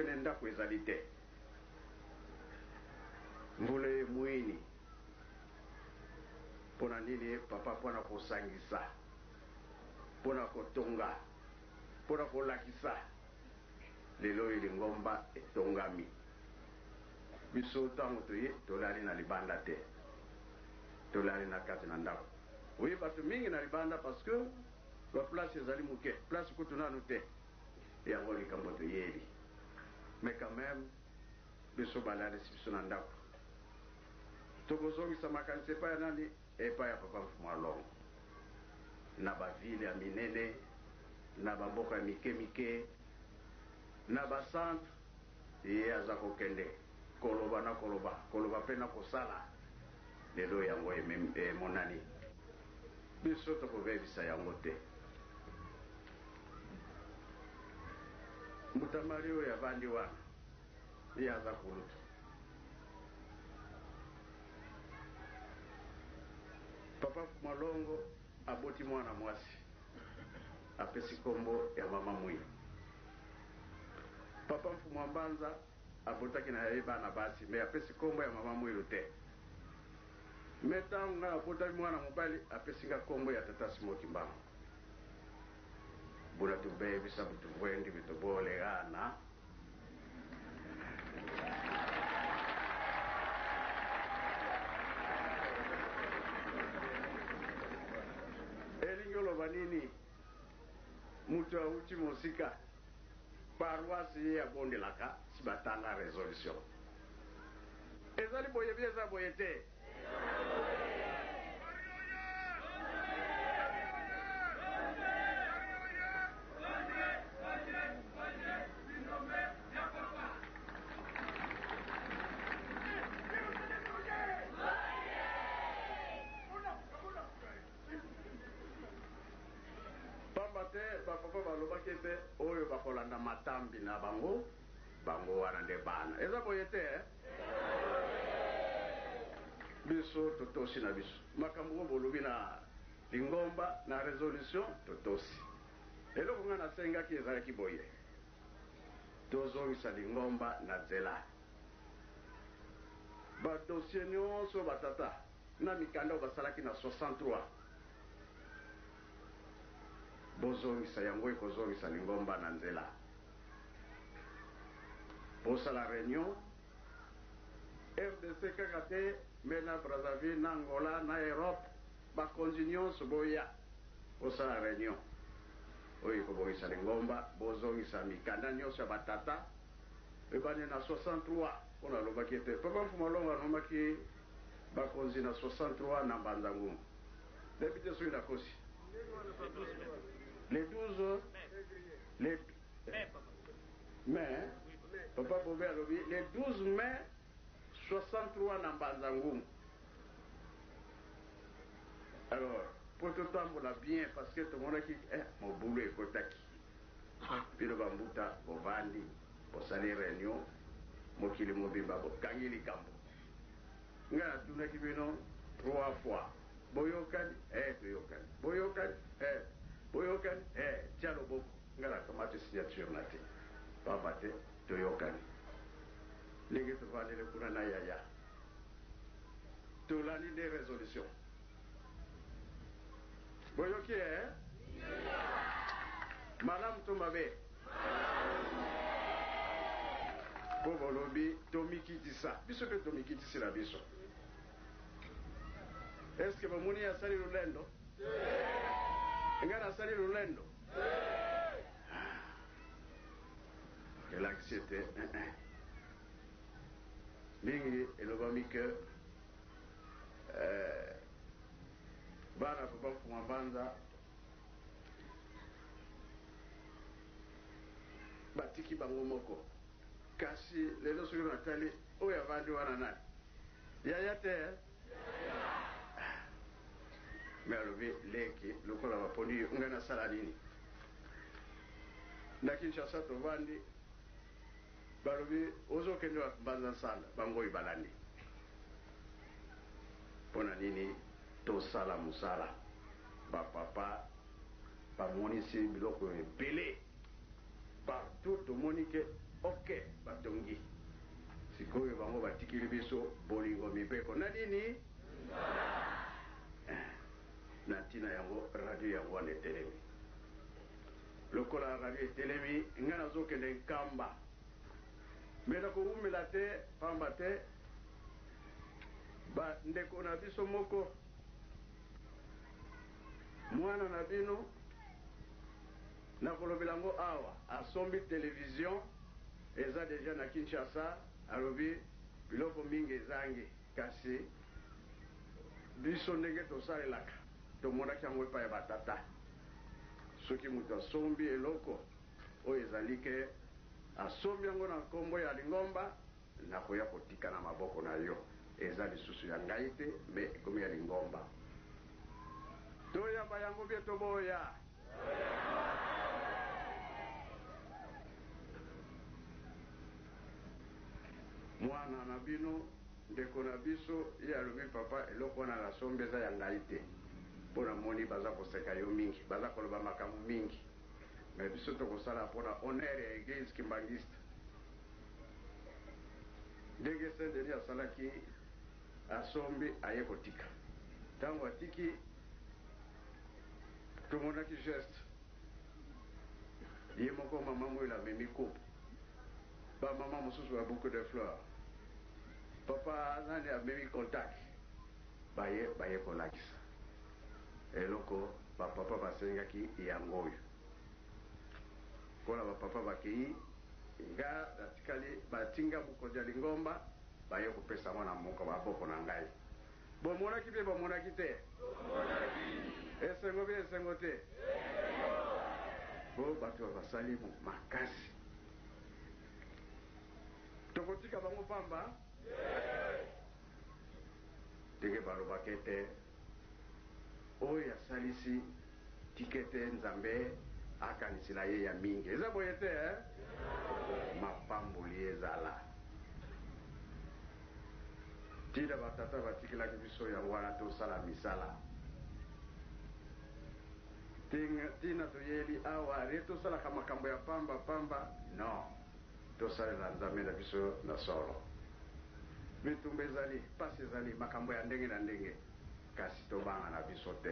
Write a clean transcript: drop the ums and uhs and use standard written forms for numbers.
tokende ndako ezali te. Mbule mwini pona nini papa pona kosangisa, pona kotonga, pona kolakisa lelo ili ngomba etongami. Biso tango toye tolali na libanda te, tolali na kati na ndako. Oui, bato mingi na libanda parce que ba place ezali muke, place kutu nanu te yango likambo toyeli. Mais quand même biso balali biso na ndako tokozongisa makanisi epai ya nani? Epai ya papa Mfumwalongo na bavile ya minene, na bamboka ya mike mike, na bacentre ye aza kokende koloba na koloba, koloba mpe na kosala lelo yango emonani. Biso tokobebisa yango te. Mutamari oyo avandi wana ye aza kulutu. Papa Mfumwalongo aboti mwana mwasi apesi kombo ya mama Mwilu. Papa Mfumwambanza abotaki na ye bana basi me apesi kombo ya mama Mwilu te. Metango nga abotaki mwana mobali apesi nga kombo ya tata Simoki Mbango. Bula tubebisa butubwendi bitubolegana. Elingolo banini mutu auti mosika paroisse ya bondelaka si batanga résolution. Ezali boye bieza boye te. Papa balobaki ete oyo bakolanda matambi na bango wana nde bana. Eza boye te biso totosi na biso makambo bolobi na lingomba na résolution totosi. Eloko nga nasengaki ezalaki boye tozongisa lingomba na nzela. Badosie nyonso batata na mikanda basalaki na 63 bozongisa yango ekozongisa lingomba na nzela. Bosala réunion RDC kaka te me na Brazzaville, na Angola, na Europe bakonzi nyonso boya bosala réunion oyo ekobongisa lingomba, bozongisa mikanda nyonso ya batata ebani na 63 mpona alobaki ete Papa Mfumwalongo anomaki bakonzi na 63 na Mbanza Ngungu. Député soki nakosi les 12 mai, Papa Bobé a lobby, les 12 mai 63 na Mbanza Ngungu. Alors, pour tout temps, on l'a bien parce que tout le monde a dit, mon boulot est kotaki. Puis le bambouta, au vandi, au sali réunion, mon kili mobimba, au kangili kambo. Nga tuna kibino 3 fois. Boyokan, boyokan. Boyokan, boyokan, tiens le boko. Nga la kamate signature nati. Pabate, toyokan. Légui tu vas aller le kurana yaya. Tu l'as dit des résolutions. Boyoki, Madame Tomabe. Bobo lobi, Tomikitisa. Biso pe Tomikitisi la biso. Est-ce que vous avez sali lulendo? Ngana sali lulendo? Et l'anxiété. Mingi elobami que bana Papa Mfumwambanza batiki bango moko. Kasi lelo soki natali oyo avandi wana nani? Yaya te. Mais alobi leki lokola baponi ngana sala nini? Na Kinshasa tovandi balobi ozokende Mbanza Nsala bango ibalandi. Pona nini tosala musala bapapa bamonisi biloko ebele partout tomoni ke ok batongi sikoyo bango batikili biso bolingo mibeko na nini na ntina yango radio yango wana etelemi lokola radio etelemi nga nazokende nkamba me nakoumela te pamba te bandeko na biso moko mwana na bino nakolobela yango awa asombi televizion eza deja na Kinshasa alobi biloko mingi ezangi kasi biso ndenge tosalelaka tomonaki yango epai ya batata soki moto asombi eloko oyo ezali ke asombi yango na nkombo ya lingomba nakoya kotika na maboko na yo eza lisusu ya ngai te me ekomi ya lingomba toyamba yango bie toboya mwana na bino ndeko na biso ye alobi papa eloko wana nasombi eza ya ngai te mpo namoni baza koseka yo mingi baza koloba makambo mingi me biso tokosala mpona honere ya eglise kimbangiste ndenge saint denis asalaki asombi aye kotika ntango atiki tomonaki geste ye moko mama moyela amemi coupe bamama mosusu ba beaucoup de fleurs papa nani amemi contact baye kolakisa eloko bapapa basengaki yango oyo mpona bapapa bakei nga natikali batinga mokonzi ya lingomba baye kopesa ngo na maboko na ngai bomonaki mpe bomonaki te esengo mpe esengo te po bato basali makasi tokotika bango pamba ndenge balobaki te oyo asalisi tike te nzambe akanisila ye ya mingi eza boye te mapamboli ezala tina batata batikilaki biso yango wana tosala misala tina toyeli awa re tosalaka makambo ya pamba non tosalela nzambe na biso na solo bitumba ezali pasi ezali makambo ya ndenge na ndenge kasi tobanga na biso te